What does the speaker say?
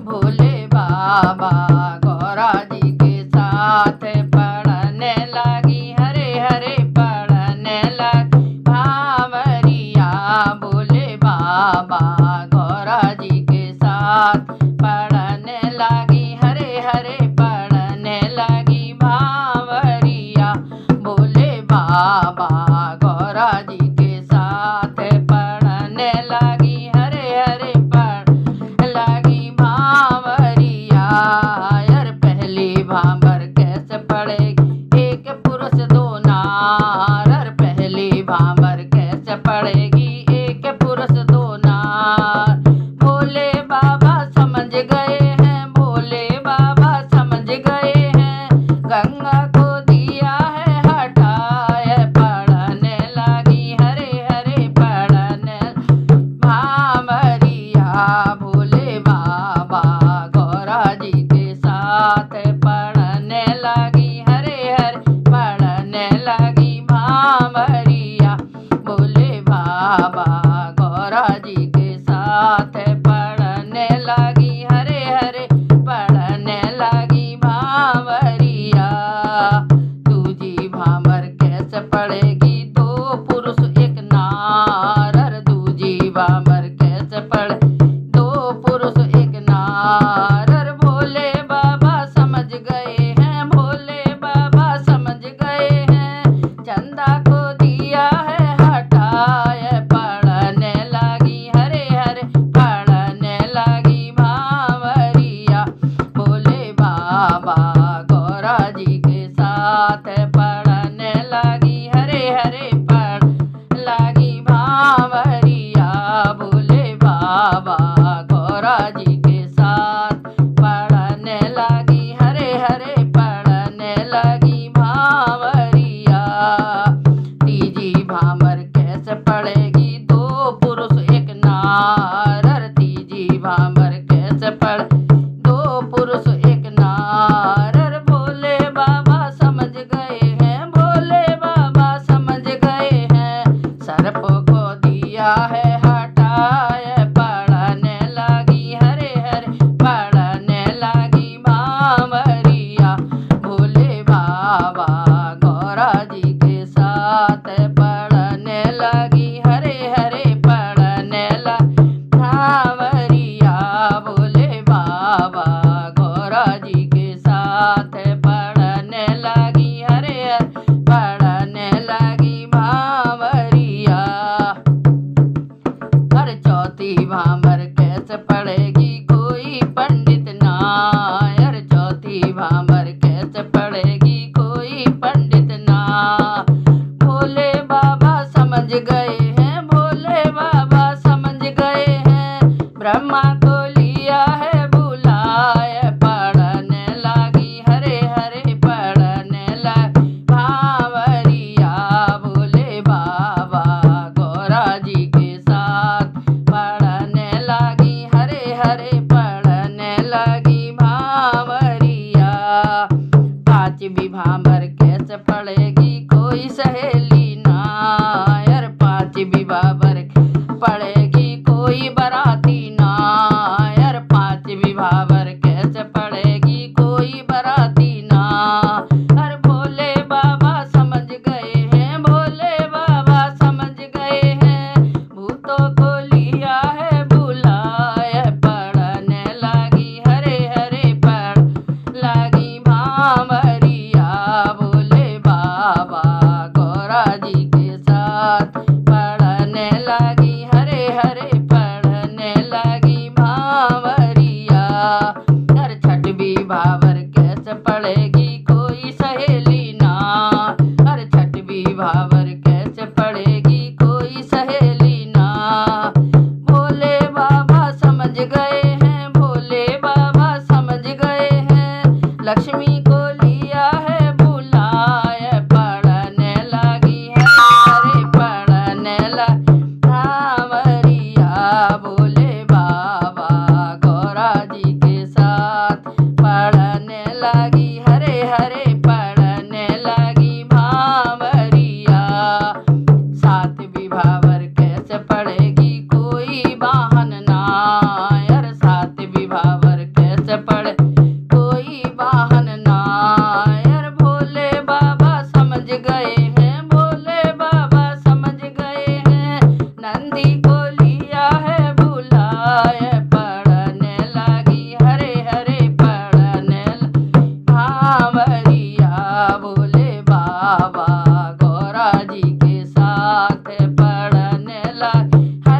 भोले बाबा गौरा जी के साथ पढ़ने लगी हरे हरे पढ़ने लगी भांवरिया। भोले बाबा गौरा जी के साथ पढ़ने लगी हरे हरे पढ़ने लगी भांवरिया। भोले बाबा गौरा जी के साथ पढ़ने लगी हरे हरे पढ़ लगी भांवरिया। यार पहली भांवर कैसे पढ़ेगी एक पुरुष दो नार। यार पहली भांवर कैसे पढ़ेगी एक पुरुष दो नार। भोले बाबा समझ गए हैं, भोले बाबा समझ गए हैं, गंगा को दिया है हटाए पढ़ने लगी हरे हरे पढ़ने भांवरिया। भोले बाबा गौरा जी के साथ पढ़ने लगी हरे हरे पढ़ने लगी भांवरिया। भोले बाबा गौरा जी के साथ पढ़ने लगी हरे हरे पढ़ने लगी भांवरिया। दूजी भांवर कैसे पढ़ेगी दो पुरुष एक नार। दूजी भांवर कैसे पढ़े दो पुरुष एक नार। भोले बाबा समझ गए हैं, भोले बाबा समझ गए हैं, चंदा को दिया है हटाए पढ़ने लगी हरे हरे पढ़ने लगी भांवरिया। भोले बाबा गौरा जी के साथ पढ़ने लगी हरे हरे पढ़ लगी भांवरिया। भोले बाबा गौरा जी के साथ पढ़ने लगी हरे हरे पढ़ने लगी भांवरिया। तीजी भांवर कैसे पढ़ेगी दो पुरुष एक नार। तीजी भांवर कैसे पढ़ दो पुरुष एक नार। भोले बाबा समझ गए हैं, भोले बाबा समझ गए हैं, सर्प को दिया है हटाए पढ़ने लगी हरे हरे पढ़ने लगी भांवरिया। भोले बाबा गौरा जी के साथ पढ़ने लगी हरे हरे पढ़ने लगी भांवरिया। भोले बाबा गौरा जी के साथ पढ़ने लगी हरे हरे पढ़ने लगी भांवरिया। हर चौथी भांवर कैसे पढ़ेगी कोई पंडित ना। हर चौथी भांवर कैसे पढ़ेगी कोई पंडित ना। भोले बाबा समझ गए हैं, भोले बाबा समझ गए हैं, ब्रह्मा को लिया है बुलाए पढ़ने लगी हरे हरे पढ़ने लगी भांवरिया। भोले बाबा गौरा जी के साथ पढ़ने लगी हरे हरे